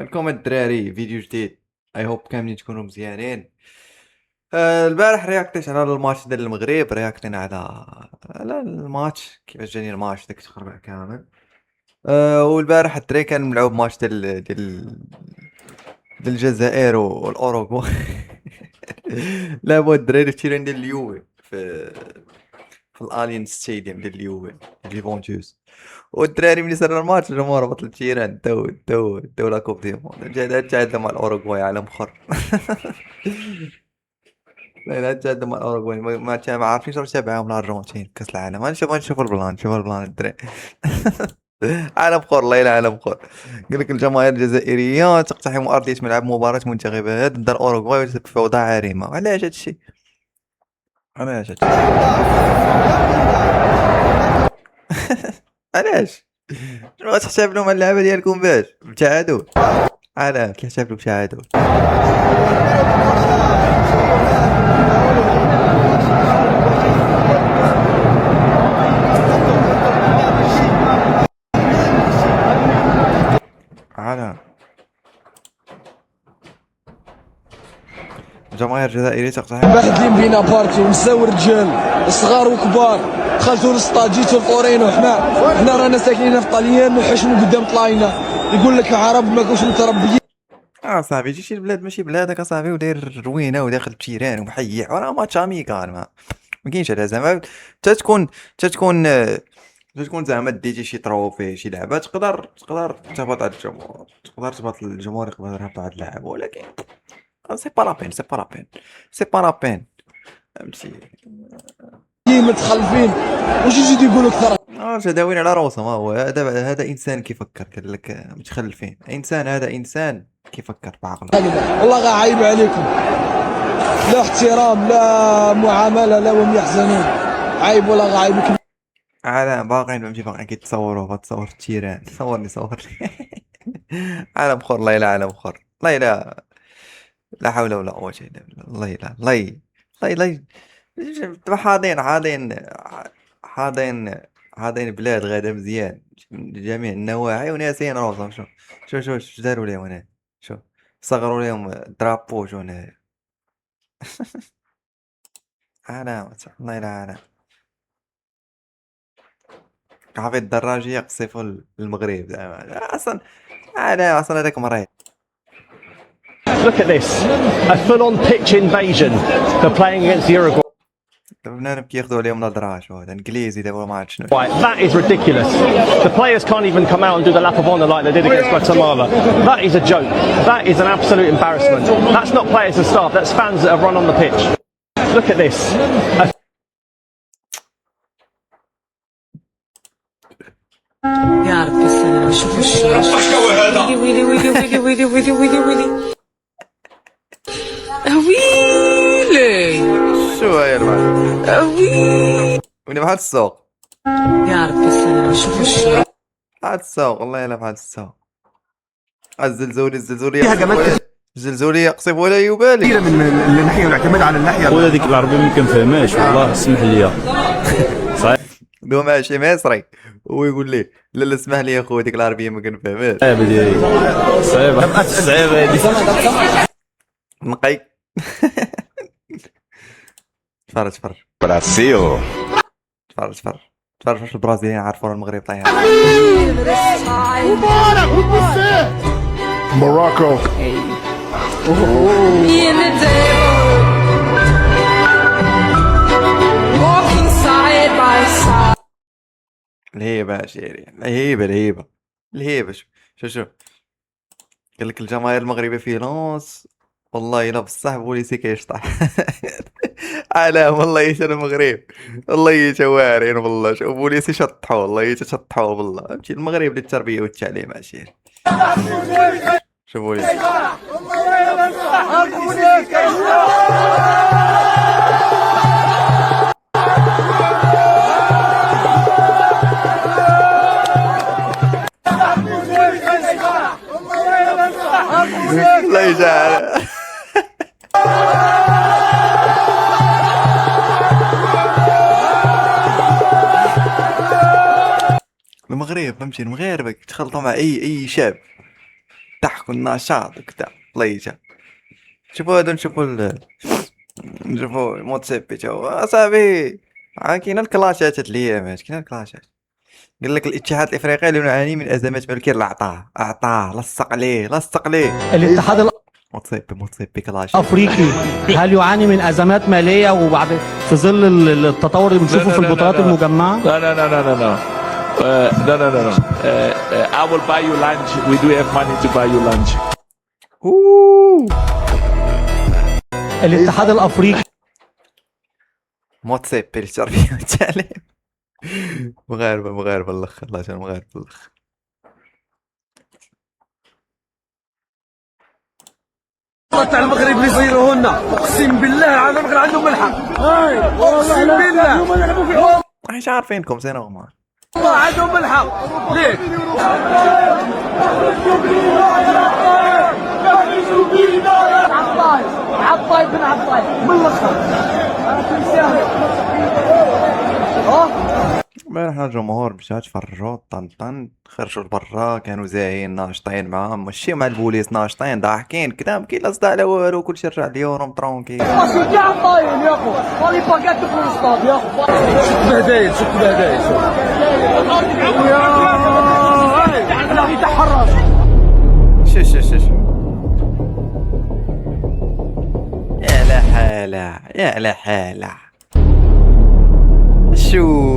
لكم الدراري فيديو جديد. اي هوب كاملين تكونوا مزيانين. البارح رياكتيت على الماتش ديال المغرب، رياكتينا على الماتش كيفاش جاني الماتش داك التخربيق كامل. والبارح الدراري كان ملعوب ماتش ديال الجزائر والاوروغواي. لعبوا الدراري في التيران ديال اليوفي في الالين ستاديوم ديال اليوفي ديال يوفنتوس. والدراري ملي صار الماتش الجمهور هبط للتيران داو لا كوب دي موند، جا تعادلوا مع الاوروغواي عالم اخر. لا تعادلوا مع الاوروغواي، ما عارفينش راه تابعهم الارجنتين كاس العالم. نشوف البلان، شوف البلان الدراري. عالم اخر، والله الا عالم اخر. قال لك الجماهير الجزائريه تقتحم ارضيه ملعب مباراه منتخبات ضد الاوروغواي وتسبب في اوضاع عارمه. علاش هادشي؟ علاش هادشي؟ علاش؟ شنو غتحتفلوا مع اللعبه ديالكم باش بتعادل؟ علاش كيحتفلوا بتعادل؟ علاش الجماهير الجزائريه تقتحم؟ باحثين بينا بارتي ونساو رجال صغار وكبار، دخلتوا للسطاد جيتوا لطورينو. حنا رانا ساكنين في طاليان وحشموا قدام طلاينا. يقول لك عرب ما كوش متربيين. صاحبي جيتي البلاد ماشي بلادك اصاحبي، وداير روينه وداخل بتيران ومحيح، وراه ماتش اميكال ما كاينش على زعما تتكون تتكون تكون زعما ديتي شي تروفي شي لعبه تقدر تهبط على الجمهور، تقدر تهبط الجمهور يقدر يهبط على اللعب، ولكن سي با لابين سي با لابين فهمتي. متخلفين واش يجي يقولوا اكثر. داوين على روسه. ما هو هذا انسان كيفكر، قال لك متخلفين. هذا انسان كيفكر بعقله. والله غا عيب عليكم، لا احترام لا معامله لا هم يحزنون. عيب والله غا عيبكم. باقيين فهمتي، باقيين كيتصوروا تصور التيران. صورني عالم اخر، الله، لا عالم اخر، الله، لا حول ولا قوة الا بالله، الله، لا الله دابا حاضين بلاد غادا مزيان من جميع النواحي وناسين روسهم. شوف داروا ليهم هنا، شوف صغروا ليهم درابو. شو هنا؟ علامة، الله يلا علامة. عارف الدراجية يقصفوا المغرب زعما اصلا. اصلا هذاك مريض. Look at this, a full-on pitch invasion for playing against Uruguay. بنادم كياخذوا عليهم الدراج، هذا انجليزي دابا ما عرفت شنو. That is ridiculous. The players can't even come out and do the lap of honour like they did against Guatemala. That is a joke. That is an absolute embarrassment. That's not players and staff, that's fans that have run on the pitch. Look at this. يا ربي السلام. شوف ويلي ويلي ويلي ويلي ويلي ويلي ويلي ويلي ويلي. شو هاي الواد؟ ويلي وين بحال السوق؟ يا ربي السلام. شوف بحال السوق، والله الا بحال السوق. الزلزولي يقصف ولا يبالي. من الناحيه والاعتماد على الناحيه. خويا ديك العربيه ما كنفهمهاش والله، اسمح لي. صحيح دو مع شي مصري هو يقول لي لا اسمح لي يا خويا ديك العربيه ما كنفهمهاش. صعيبه ديالي، صعيبه هادي. نقي. تفرج برازيل. تفرج واش البرازيليين عارفوا المغرب طايح. موراكو. الهيبه شيري، الهيبه. شوف قال لك الجماهير المغربيه في لونس، والله الا بصح بوليسي كيشطح. علاه والله يشر المغرب، والله يتوارين والله. شوف بوليسي شطحوا، والله يتشطحوا والله. فهمتي المغرب للتربيه والتعليم عشير. شوف بوليسي. الله يجعل. المغرب فهمتي، المغاربه تخلطوا مع اي شعب ضحكوا. يكون نشاط وكذا طليجة. شوفوا هادو نشوفوا موتسيبي تا هو اصاحبي. كاينه الكلاشات هاد الايامات، كاينه الكلاشات. قال لك الاتحاد الافريقي لا نعاني من ازمات مالكي اعطاه لصق ليه الاتحاد موتسيبي كلاش. الافريقي هل يعاني من ازمات ماليه وبعد في ظل التطور اللي بنشوفه في البطولات المجمعه؟ No, no, no, no, no, no. No, no, no, no. I will buy you lunch. We do have money to buy you lunch. الاتحاد الافريقي موتسيبي التربيه والتعليم. مغاربه الاخر، الله يجعل مغاربه الاخر. تاع المغرب اللي يصيروا لنا اقسم بالله العظيم غير عندهم ملحق. اقسم بالله مش عارفينكم زين هما. والله عندهم ملحق ليه؟ عطاي بن عطاي من الاخر. امبارح الجمهور مشات تفرجوا طنطن، خرجوا لبرا كانوا زاهيين ناشطين معاهم، ماشي مع البوليس ناشطين ضاحكين كذا، ما كاين لا صداع لا والو، كلشي رجع ليورهم طرونكيل. ماشي كاع طايين يا خو، مالي باكات في الاستاد يا خو. شفت بهدايل يا لا يتحرش. شش يا لا حالة شو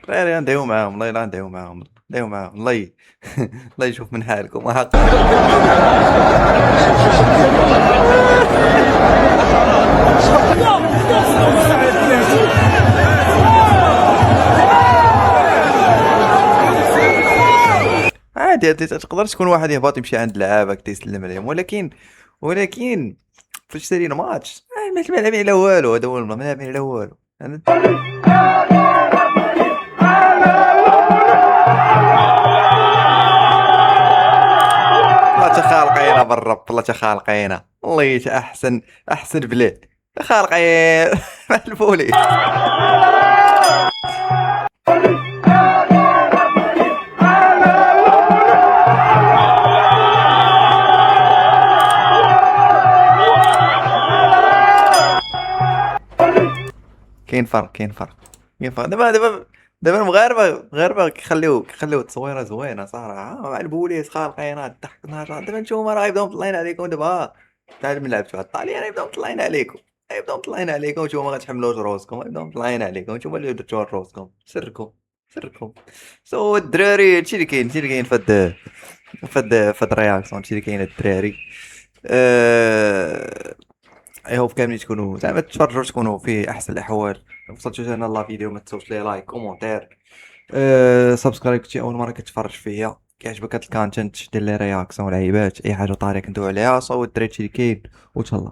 غير نديو معاهم، والله لا نديو معاهم، الله الله يشوف من حالكم وحق. عادي تقدر تكون واحد يهبط يمشي عند لعابك تيسلم عليهم، ولكن فاش ترين ماتش ما لعبين على والو، هذا هو ما لعبين على والو. الله تخالقينا بالرب، الله تخالقينا، الله احسن بلاد خالقين مع البوليس. كاين فرق دابا المغاربه كيخليو التصويره زوينه صراحه مع البوليس خالقينات الضحك نهار. دابا نتوما راه يبداو مطلعين عليكم دابا تاع من لعبتوا على الطاليان، يبداو مطلعين عليكم نتوما ما غتحملوش روسكم، يبداو مطلعين عليكم نتوما اللي درتوا روسكم. سركم سو الدراري هادشي اللي كاين فهاد الرياكسيون، هادشي اللي كاين الدراري. اي هوب كاملين تكونوا زعما تفرجوا، تكونوا في احسن الاحوال. وصلتوا هنا لا فيديو ما تنساوش لي لايك كومونتير سبسكرايب كنتي اول مره كتفرج فيا، كيعجبك هاد الكونتنت دير لي رياكسيون لعيبات اي حاجه طاريه كندوي عليها صوت الدراري اللي كاين وتهلا.